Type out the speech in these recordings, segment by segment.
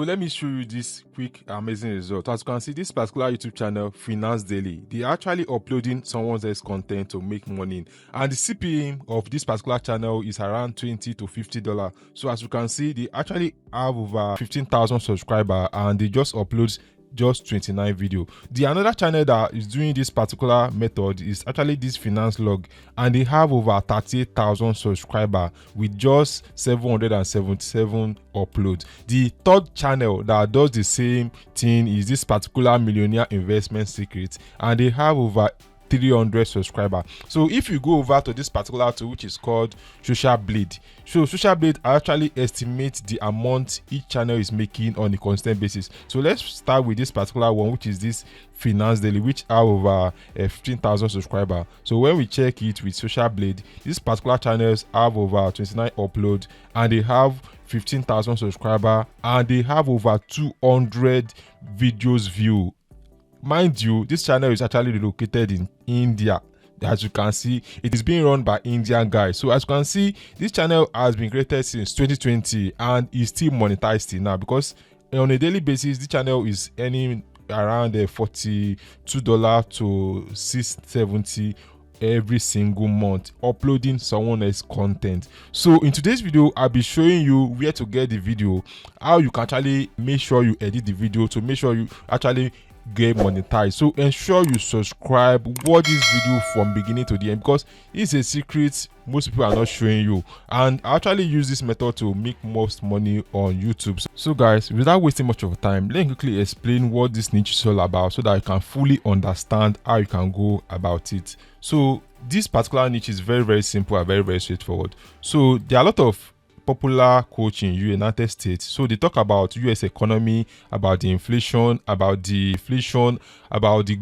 So let me show you this quick amazing result. As you can see, this particular YouTube channel, Finance Daily, they are actually uploading someone else's content to make money, and the CPM of this particular channel is around $20 to $50. So as you can see, they actually have over 15,000 subscribers and they just upload just 29 video. The another channel that is doing this particular method is actually this Finance Log, and they have over 38,000 subscribers with just 777 uploads. The third channel that does the same thing is this particular Millionaire Investment Secret, and they have over 300 subscribers. So if you go over to this particular tool, which is called Social Blade, so Social Blade actually estimates the amount each channel is making on a constant basis. So let's start with this particular one, which is this Finance Daily, which have over 15,000 subscribers. So when we check it with Social Blade, these particular channels have over 29 uploads and they have 15,000 subscribers and they have over 200 videos view. Mind you, this channel is actually located in India. As you can see, it is being run by Indian guys. So as you can see, this channel has been created since 2020 and is still monetized till now, because on a daily basis this channel is earning around $42 to $670 every single month, uploading someone else's content. So in today's video, I'll be showing you where to get the video, how you can actually make sure you edit the video to make sure you actually get monetized. So ensure you subscribe, watch this video from beginning to the end, because it's a secret most people are not showing you, and I actually use this method to make most money on YouTube. So guys, without wasting much of time, let me quickly explain what this niche is all about so that you can fully understand how you can go about it. So this particular niche is very simple and very straightforward. So there are a lot of popular coach in United States. So they talk about US economy, about the inflation, about the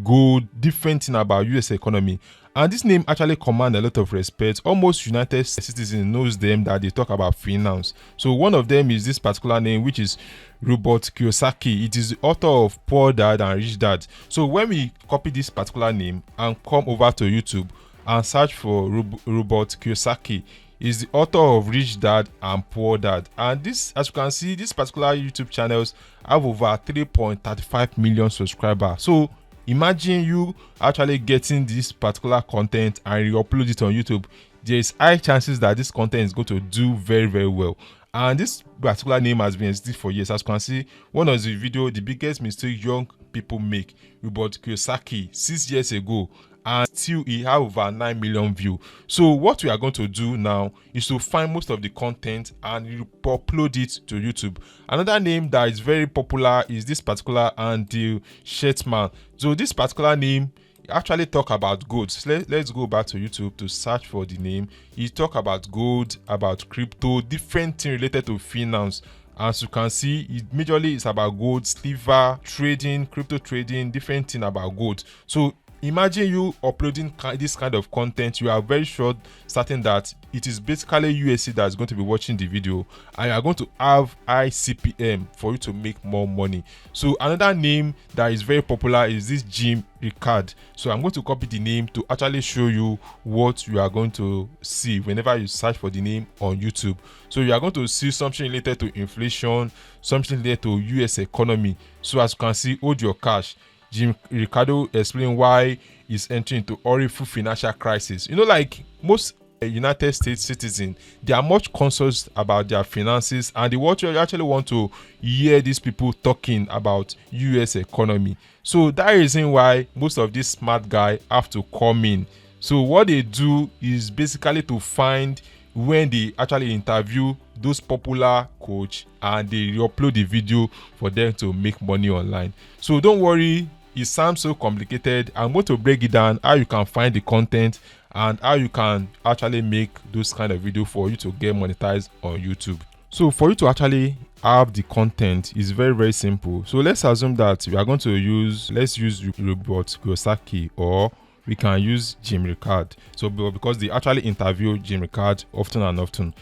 gold, different thing about US economy. And this name actually command a lot of respect. Almost United citizens knows them that they talk about finance. So one of them is this particular name, which is Robert Kiyosaki. It is the author of Poor Dad and Rich Dad. So when we copy this particular name and come over to YouTube and search for Robert Kiyosaki, is the author of Rich Dad and Poor Dad. And this, as you can see, this particular YouTube channels have over 3.35 million subscribers. So imagine you actually getting this particular content and you upload it on YouTube. There is high chances that this content is going to do very well. And this particular name has been existing for years. As you can see, one of the video, the biggest mistake young people make, Robert Kiyosaki 6 years ago, and still he have over 9 million views. So what we are going to do now is to find most of the content and you upload it to YouTube. Another name that is very popular is this particular Andy Shetman. So this particular name actually talk about gold. So let's go back to YouTube to search for the name. He talk about gold, about crypto, different things related to finance. As you can see, it majorly is about gold, silver, trading, crypto trading, different thing about gold. So imagine you uploading this kind of content. You are very sure certain that it is basically USC that is going to be watching the video, and you are going to have high CPM for you to make more money. So another name that is very popular is this Jim Ricard. So I'm going to copy the name to actually show you what you are going to see whenever you search for the name on YouTube. So you are going to see something related to inflation, something related to US economy. So as you can see, hold your cash. Jim Ricardo explained why he's entering into horrible financial crisis. You know, like most United States citizens, they are much conscious about their finances, and they actually want to hear these people talking about US economy. So that is reason why most of these smart guys have to come in. So what they do is basically to find when they actually interview those popular coach and they upload the video for them to make money online. So don't worry, it sounds so complicated. I'm going to break it down how you can find the content and how you can actually make those kind of video for you to get monetized on YouTube. So for you to actually have the content is very simple. So let's assume that we are going to use Robert Kiyosaki, or we can use Jim Ricard. So because they actually interview Jim Ricard often,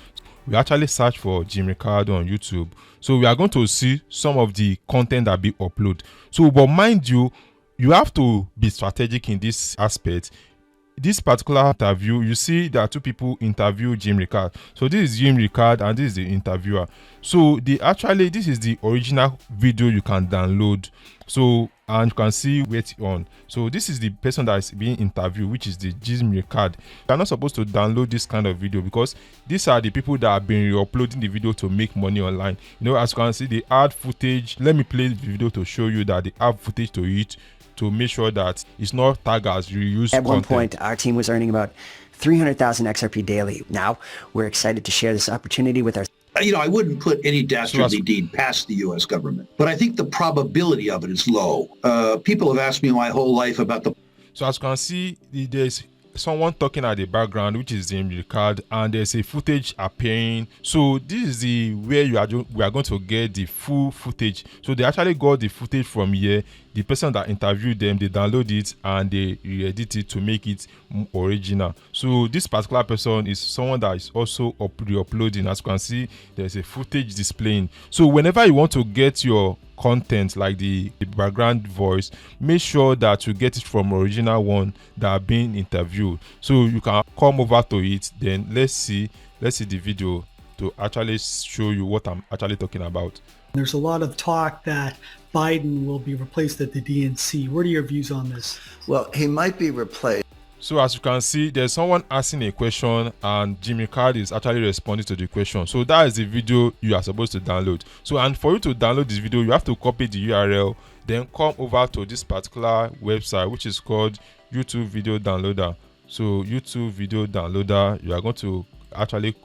we actually search for Jim Ricard on YouTube. So we are going to see some of the content that be uploaded. So but mind you, you have to be strategic in this aspect. this particular interview, you see there are two people interview Jim Ricard. So this is Jim Ricard and this is the interviewer. So this is the original video you can download. So, and you can see where it's on. So this is the person that is being interviewed, which is the Jim Ricard. You're not supposed to download this kind of video because these are the people that have been re-uploading the video to make money online. You know, as you can see, they add footage. Let me play the video to show you that they add footage to it, to make sure that it's not tagged as reused At one content. point, our team was earning about 300,000 XRP daily. Now, we're excited to share this opportunity with our... You know, I wouldn't put any dastardly deed past the U.S. government, but I think the probability of it is low. People have asked me my whole life about the... So as you can see, there's someone talking at the background, which is Jim Ricard, and there's a footage appearing. So this is the where we are going to get the full footage. So they actually got the footage from here. The person that interviewed them, they download it and they re-edit it to make it original. So this particular person is someone that is also re-uploading. As you can see, there's a footage displaying. So whenever you want to get your content, like the background voice, make sure that you get it from original one that are being interviewed. So you can come over to it. Then let's see the video to actually show you what I'm actually talking about. There's a lot of talk that Biden will be replaced at the DNC. What are your views on this? Well, he might be replaced. So as you can see, there's someone asking a question and Jim Ricard is actually responding to the question. So that is the video you are supposed to download. So, and for you to download this video, you have to copy the URL, then come over to this particular website, which is called YouTube Video Downloader. So YouTube Video Downloader, you are going to actually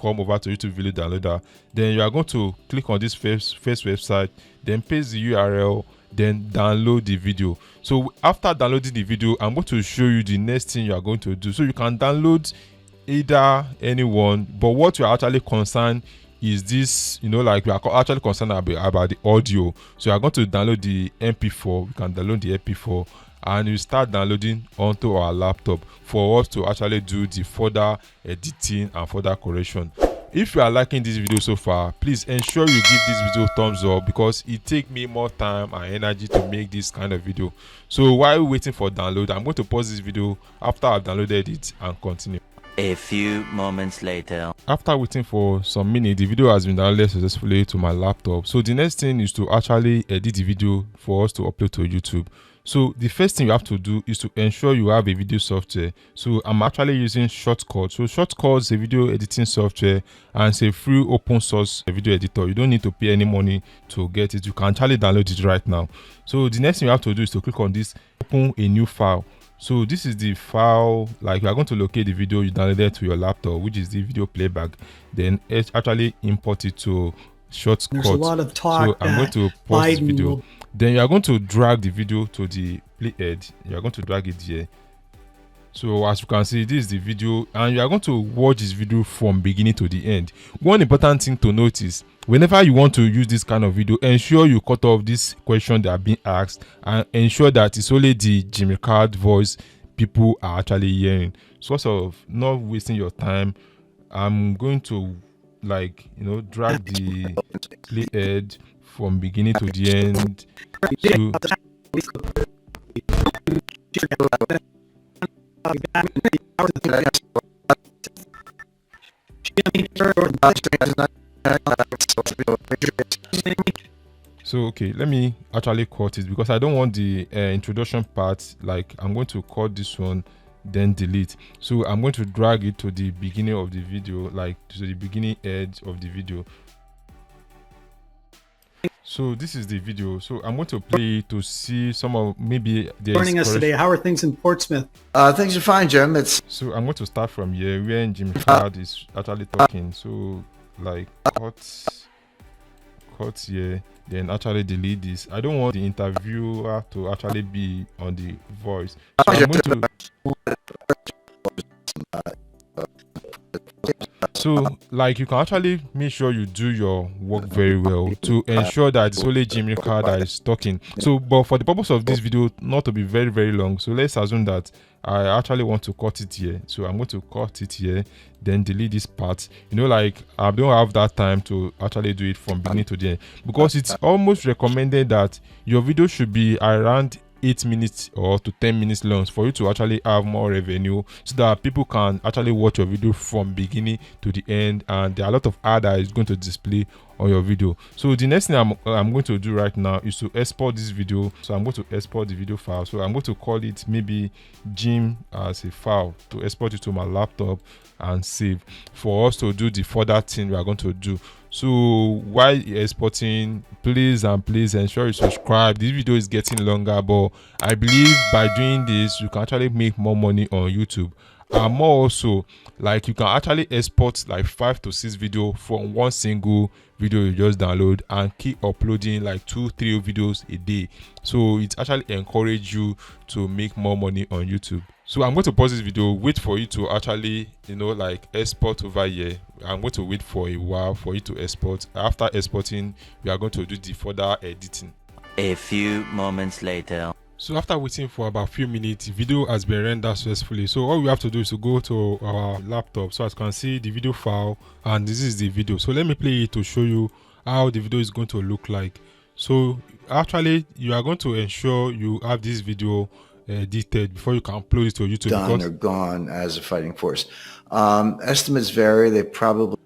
come over to YouTube Video Downloader. Then you are going to click on this first website, then paste the URL, then download the video. So after downloading the video, I'm going to show you the next thing you are going to do. So you can download either anyone, but what you are actually concerned is this, you know, like we are actually concerned about the audio. So you are going to download the MP4. We can download the MP4 and you start downloading onto our laptop for us to actually do the further editing and further correction. If you are liking this video so far, please ensure you give this video thumbs up because it takes me more time and energy to make this kind of video. So while waiting for download, I'm going to pause this video after I've downloaded it and continue. A few moments later. After waiting for some minutes, the video has been downloaded successfully to my laptop. So the next thing is to actually edit the video for us to upload to YouTube. So the first thing you have to do is to ensure you have a video software. So I'm actually using Shortcut. So Shortcut is a video editing software and it's a free open source video editor. You don't need to pay any money to get it. You can actually download it right now. So the next thing you have to do is to click on this, open a new file. So this is the file, like you are going to locate the video you downloaded to your laptop, which is the video playback. Then actually import it to Shortcut. There's a lot of talk. So I'm going to pause this video. Then you are going to drag the video to the playhead. You are going to drag it here. So as you can see, this is the video and you are going to watch this video from beginning to the end. One important thing to notice, whenever you want to use this kind of video, ensure you cut off this question that are being asked and ensure that it's only the Jim Ricard voice people are actually hearing. Sort of not wasting your time. I'm going to, like, you know, drag the playhead from beginning to the end. So okay, let me actually cut it because I don't want the introduction part. Like, I'm going to cut this one, then delete. So I'm going to drag it to the beginning of the video, like to the beginning edge of the video. So this is the video. So I'm going to play it to see some of maybe joining us today. How are things in Portsmouth? Things are fine, Jim. So I'm going to start from here where Jim Ricard is actually talking. So like cut here, then actually delete this. I don't want the interviewer to actually be on the voice. So I'm going to. So like you can actually make sure you do your work very well to ensure that it's only Jim Ricard that is talking. So but for the purpose of this video not to be very, very long, so let's assume that I actually want to cut it here. So I'm going to cut it here, then delete this part. You know, like I don't have that time to actually do it from beginning to the end because it's almost recommended that your video should be around 8 minutes or to 10 minutes long for you to actually have more revenue, so that people can actually watch your video from beginning to the end, and there are a lot of ad that is going to display on your video. So the next thing I'm going to do right now is to export this video. So I'm going to export the video file. So I'm going to call it maybe gym as a file, to export it to my laptop and save for us to do the further thing we are going to do. So while exporting, please ensure you subscribe. This video is getting longer, but I believe by doing this you can actually make more money on YouTube. And more also, like, you can actually export like 5 to 6 video from one single video you just download and keep uploading like 2-3 videos a day. So it actually encourage you to make more money on YouTube. So I'm going to pause this video, wait for you to actually, like, export over here. I'm going to wait for a while for you to export. After exporting, we are going to do the further editing. A few moments later. So after waiting for about a few minutes, the video has been rendered successfully. So all we have to do is to go to our laptop. So as you can see, the video file, and this is the video. So let me play it to show you how the video is going to look like. So actually, you are going to ensure you have this video edited before you can upload it to YouTube. Done or gone as a fighting force. Estimates vary. They probably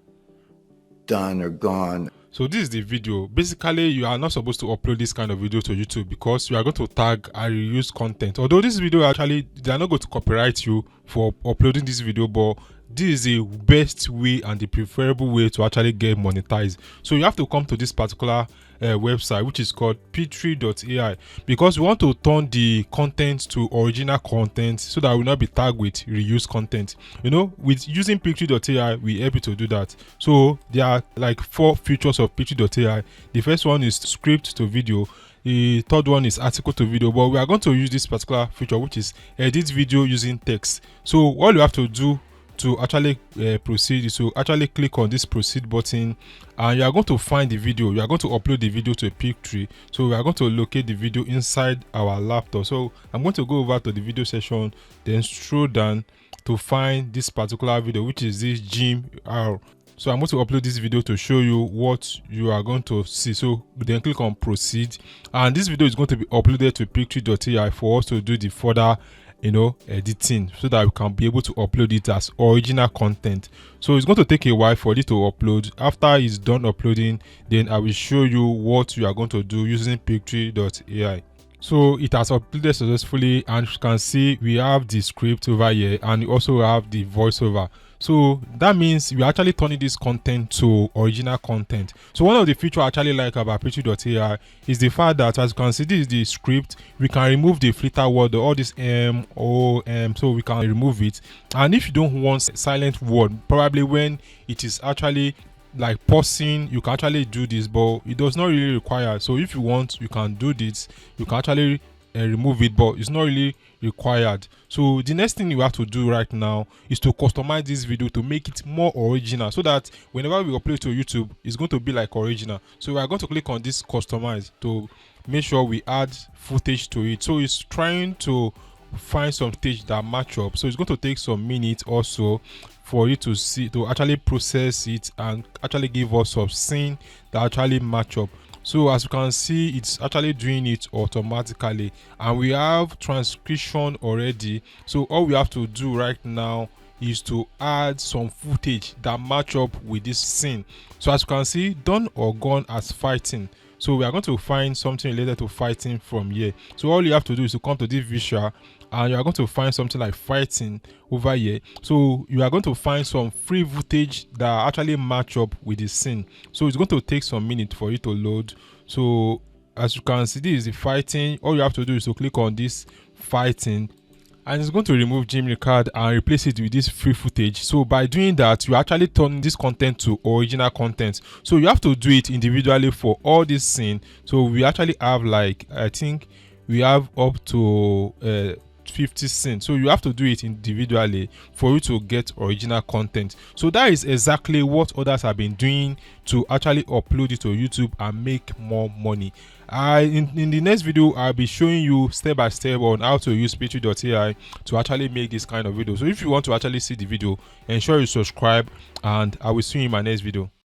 done or gone. So this is the video. Basically, you are not supposed to upload this kind of video to YouTube because you are going to tag and reuse content. Although this video, actually, they are not going to copyright you for uploading this video, but this is the best way and the preferable way to actually get monetized. So you have to come to this particular website, which is called Pictory.ai, because we want to turn the content to original content so that we will not be tagged with reused content. With using Pictory.ai, we help you to do that. So there are like 4 features of Pictory.ai. The first one is script to video. The third one is article to video, but we are going to use this particular feature, which is edit video using text. So all you have to do to actually proceed is to actually click on this proceed button, and you are going to find the video. You are going to upload the video to a Pictory. So we are going to locate the video inside our laptop. So I'm going to go over to the video section, then scroll down to find this particular video, which is this gym. So I'm going to upload this video to show you what you are going to see. So then click on proceed, and this video is going to be uploaded to Pictory.ai for us to do the further editing, so that we can be able to upload it as original content. So it's going to take a while for it to upload. After it's done uploading, then I will show you what you are going to do using Pictory.ai. So it has uploaded successfully, and you can see we have the script over here, and we also have the voiceover. So that means we're actually turning this content to original content. So one of the features I actually like about Pictory.ai is the fact that, as you can see, this is the script. We can remove the filter word, all this so we can remove it. And if you don't want silent word, probably when it is actually like pausing, you can actually do this, but it does not really require. So if you want, you can do this. You can actually remove it, but it's not really required. So the next thing you have to do right now is to customize this video to make it more original, so that whenever we upload to YouTube, it's going to be like original. So we are going to click on this customize to make sure we add footage to it. So it's trying to find some footage that match up. So it's going to take some minutes also for you to see, to actually process it and actually give us some scene that actually match up. So as you can see, it's actually doing it automatically, and we have transcription already. So all we have to do right now is to add some footage that match up with this scene. So as you can see, done or gone as fighting. So we are going to find something related to fighting from here. So all you have to do is to come to this visual, and you are going to find something like fighting over here. So you are going to find some free footage that actually match up with the scene. So it's going to take some minutes for it to load. So as you can see, this is the fighting. All you have to do is to click on this fighting, and it's going to remove Jim Record and replace it with this free footage. So by doing that, you actually turn this content to original content. So you have to do it individually for all this scene. So we actually have, like, I think we have up to 50 cents. So you have to do it individually for you to get original content. So that is exactly what others have been doing to actually upload it to YouTube and make more money. In the next video, I'll be showing you step by step on how to use Pictory.ai to actually make this kind of video. So if you want to actually see the video, ensure you subscribe, and I will see you in my next video.